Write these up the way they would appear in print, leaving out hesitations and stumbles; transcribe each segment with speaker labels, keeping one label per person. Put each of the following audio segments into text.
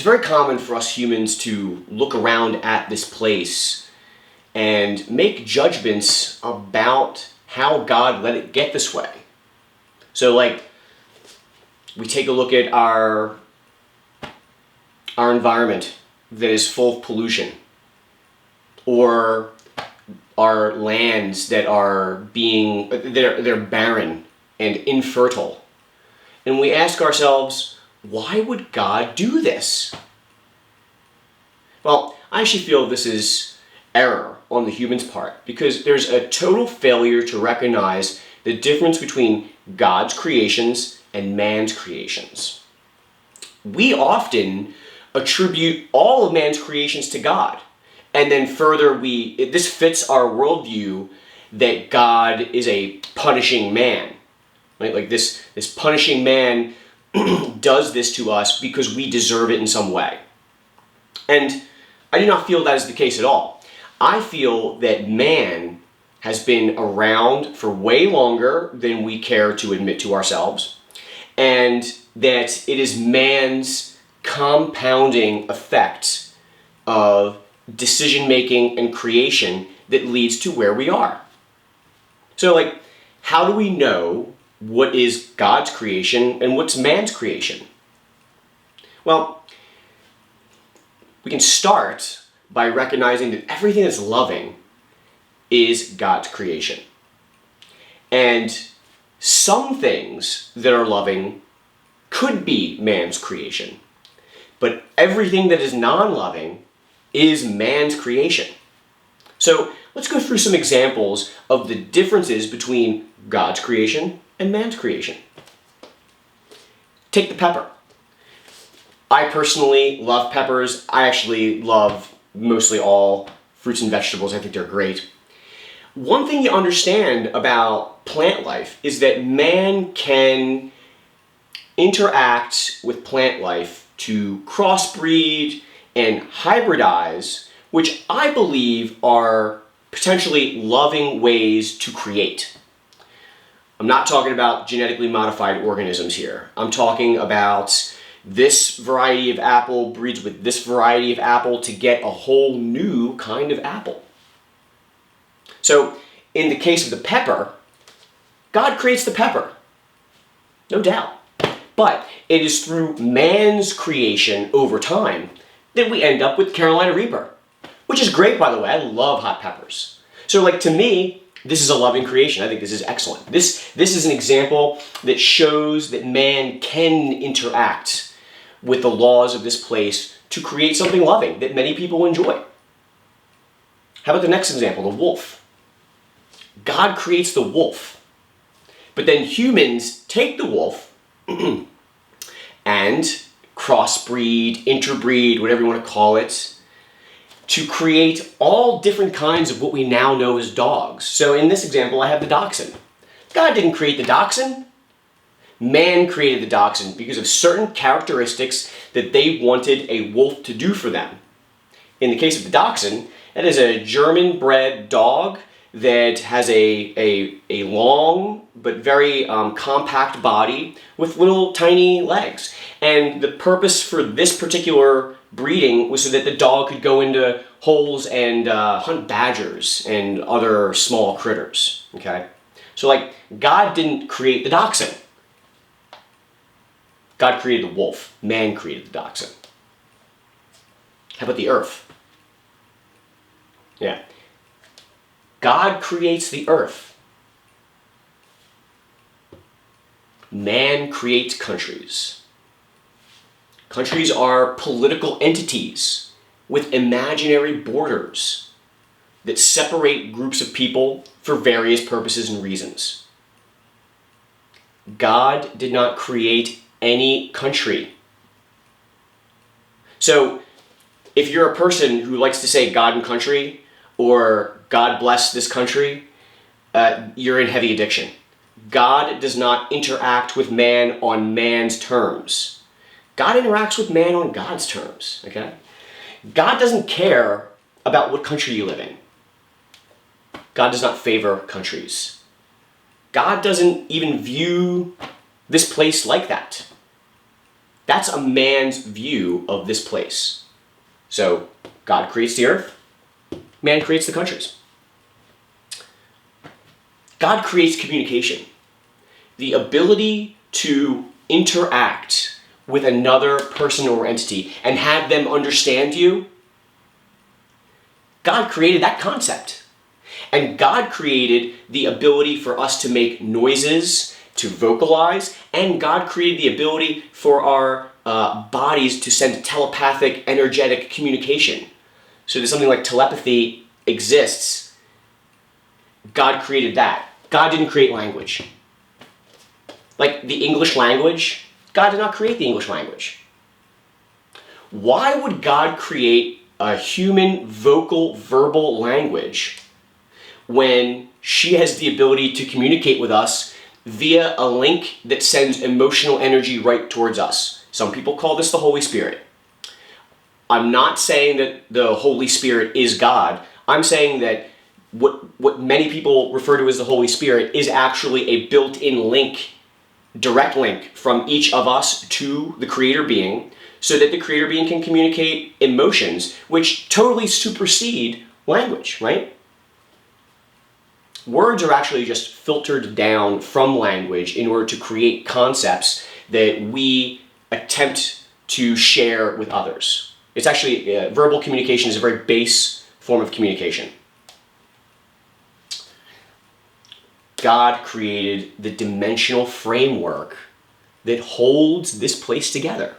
Speaker 1: very common for us humans to look around at this place and make judgments about how God let it get this way. So like, we take a look at our environment that is full of pollution, or our lands that are they're barren and infertile. And we ask ourselves, why would God do this? Well, I actually feel this is error on the human's part, because there's a total failure to recognize the difference between God's creations and man's creations. We often attribute all of man's creations to God. And then further, this fits our worldview that God is a punishing man. Right? Like this punishing man does this to us because we deserve it in some way. And I do not feel that is the case at all. I feel that man has been around for way longer than we care to admit to ourselves, and that it is man's compounding effect of decision-making and creation that leads to where we are. So like, how do we know what is God's creation and what's man's creation? Well, we can start by recognizing that everything that's loving is God's creation. And some things that are loving could be man's creation. But everything that is non-loving is man's creation. So let's go through some examples of the differences between God's creation and man's creation. Take the pepper. I personally love peppers. I actually love mostly all fruits and vegetables. I think they're great. One thing you understand about plant life is that man can interact with plant life to crossbreed and hybridize, which I believe are potentially loving ways to create. I'm not talking about genetically modified organisms here. I'm talking about this variety of apple breeds with this variety of apple to get a whole new kind of apple. So, in the case of the pepper, God creates the pepper, no doubt. But it is through man's creation over time that we end up with Carolina Reaper, which is great, by the way. I love hot peppers. So, like, to me, this is a loving creation. I think this is excellent. This is an example that shows that man can interact with the laws of this place to create something loving that many people enjoy. How about the next example, the wolf? God creates the wolf, but then humans take the wolf and crossbreed, interbreed, whatever you want to call it, to create all different kinds of what we now know as dogs. So in this example, I have the dachshund. God didn't create the dachshund. Man created the dachshund because of certain characteristics that they wanted a wolf to do for them. In the case of the dachshund, that is a German-bred dog that has a long but very compact body with little tiny legs. And the purpose for this particular breeding was so that the dog could go into holes and hunt badgers and other small critters. Okay? So like, God didn't create the dachshund. God created the wolf. Man created the dachshund. How about the earth? Yeah. God creates the earth. Man creates countries. Countries are political entities with imaginary borders that separate groups of people for various purposes and reasons. God did not create any country. So, if you're a person who likes to say God and country, or God bless this country, you're in heavy addiction. God does not interact with man on man's terms. God interacts with man on God's terms, okay? God doesn't care about what country you live in. God does not favor countries. God doesn't even view this place like that. That's a man's view of this place. So God creates the earth, man creates the countries. God creates communication, the ability to interact with another person or entity and have them understand you. God created that concept. And God created the ability for us to make noises, to vocalize, and God created the ability for our bodies to send telepathic, energetic communication. So there's something like telepathy exists. God created that. God didn't create language. Like the English language, God did not create the English language. Why would God create a human vocal, verbal language when she has the ability to communicate with us via a link that sends emotional energy right towards us? Some people call this the Holy Spirit. I'm not saying that the Holy Spirit is God. I'm saying that what many people refer to as the Holy Spirit is actually a built-in link, direct link from each of us to the Creator being, so that the Creator being can communicate emotions, which totally supersede language, right? Words are actually just filtered down from language in order to create concepts that we attempt to share with others. It's actually, verbal communication is a very base form of communication. God created the dimensional framework that holds this place together.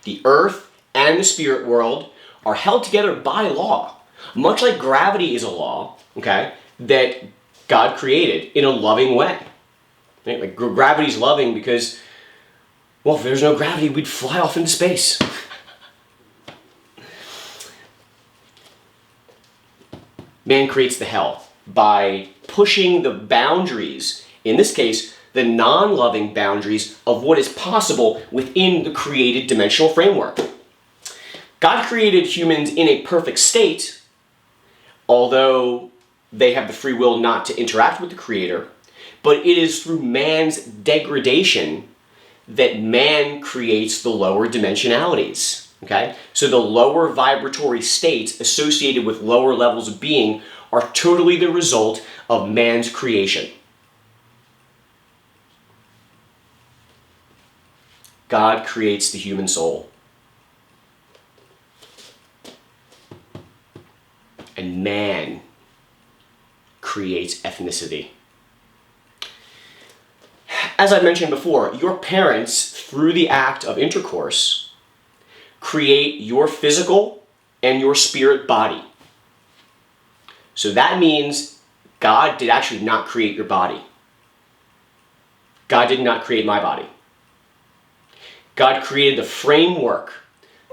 Speaker 1: The earth and the spirit world are held together by law, much like gravity is a law, okay, that God created in a loving way. Right? Like gravity's loving because, well, if there's no gravity, we'd fly off into space. Man creates the hell by pushing the boundaries, in this case, the non-loving boundaries of what is possible within the created dimensional framework. God created humans in a perfect state, although they have the free will not to interact with the Creator, but it is through man's degradation that man creates the lower dimensionalities. Okay? So the lower vibratory states associated with lower levels of being are totally the result of man's creation. God creates the human soul. And man creates ethnicity. As I mentioned before, your parents, through the act of intercourse, create your physical and your spirit body. So that means God did actually not create your body. God did not create my body. God created the framework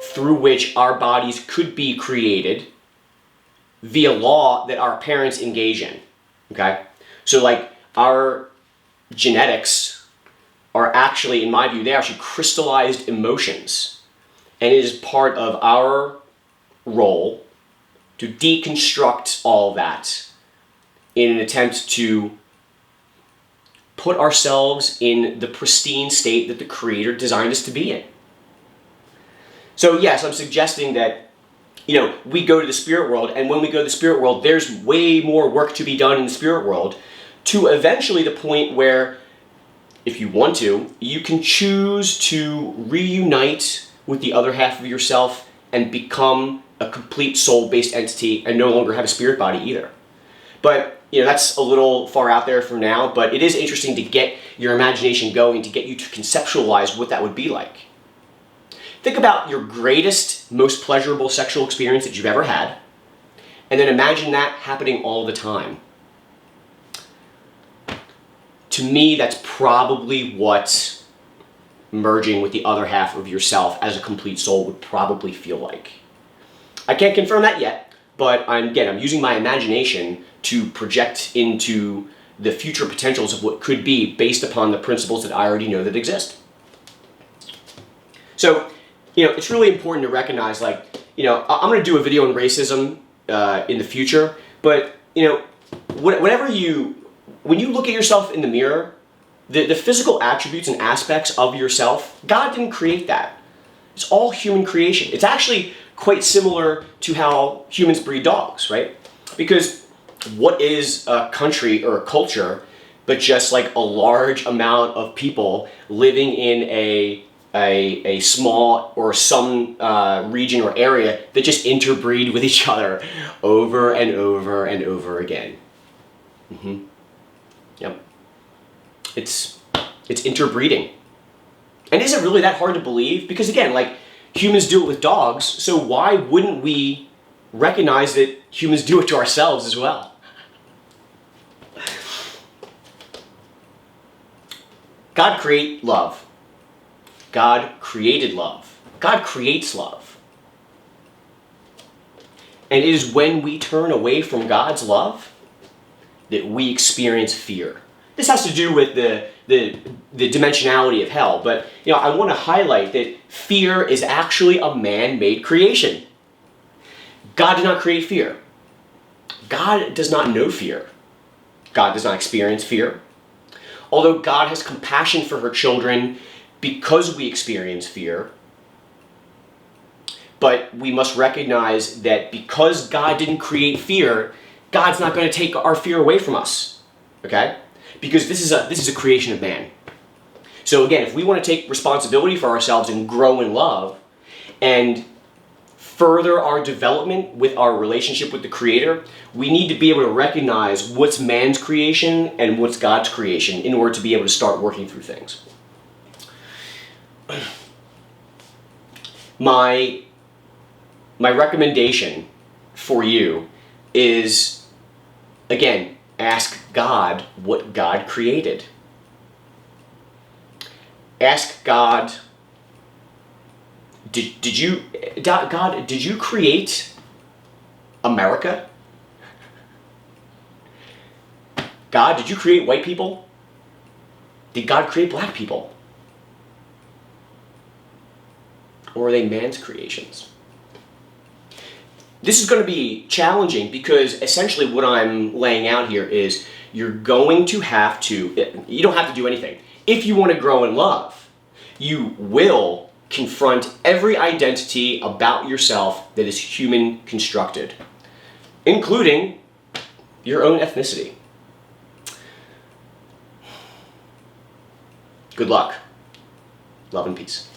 Speaker 1: through which our bodies could be created via law that our parents engage in. Okay? So like our genetics are actually, in my view, they're actually crystallized emotions. And it is part of our role to deconstruct all that in an attempt to put ourselves in the pristine state that the Creator designed us to be in. So yes, I'm suggesting that, we go to the spirit world, and when we go to the spirit world, there's way more work to be done in the spirit world to eventually the point where, if you want to, you can choose to reunite with the other half of yourself and become a complete soul-based entity and no longer have a spirit body either. But that's a little far out there for now, but it is interesting to get your imagination going, to get you to conceptualize what that would be like. Think about your greatest, most pleasurable sexual experience that you've ever had, and then imagine that happening all the time. To me, that's probably what merging with the other half of yourself as a complete soul would probably feel like. I can't confirm that yet, but I'm using my imagination to project into the future potentials of what could be based upon the principles that I already know that exist. So, it's really important to recognize, I'm going to do a video on racism in the future, but, when you look at yourself in the mirror, The physical attributes and aspects of yourself, God didn't create that. It's all human creation. It's actually quite similar to how humans breed dogs, right? Because what is a country or a culture but just like a large amount of people living in a small or some region or area that just interbreed with each other over and over and over again. Yep. It's interbreeding. And is it really that hard to believe? Because again, like, humans do it with dogs, so why wouldn't we recognize that humans do it to ourselves as well? God created love. God created love. God creates love. And it is when we turn away from God's love that we experience fear. This has to do with the dimensionality of hell, but I want to highlight that fear is actually a man-made creation. God did not create fear. God does not know fear. God does not experience fear. Although God has compassion for her children because we experience fear, but we must recognize that because God didn't create fear, God's not going to take our fear away from us, okay? Because this is a creation of man. So again, if we want to take responsibility for ourselves and grow in love and further our development with our relationship with the Creator, we need to be able to recognize what's man's creation and what's God's creation in order to be able to start working through things. My recommendation for you is, again, ask God what God created. Ask God, God, did you create America? God, did you create white people? Did God create black people? Or are they man's creations? This is going to be challenging because essentially what I'm laying out here is you're going to have to, you don't have to do anything. If you want to grow in love, you will confront every identity about yourself that is human constructed, including your own ethnicity. Good luck. Love and peace.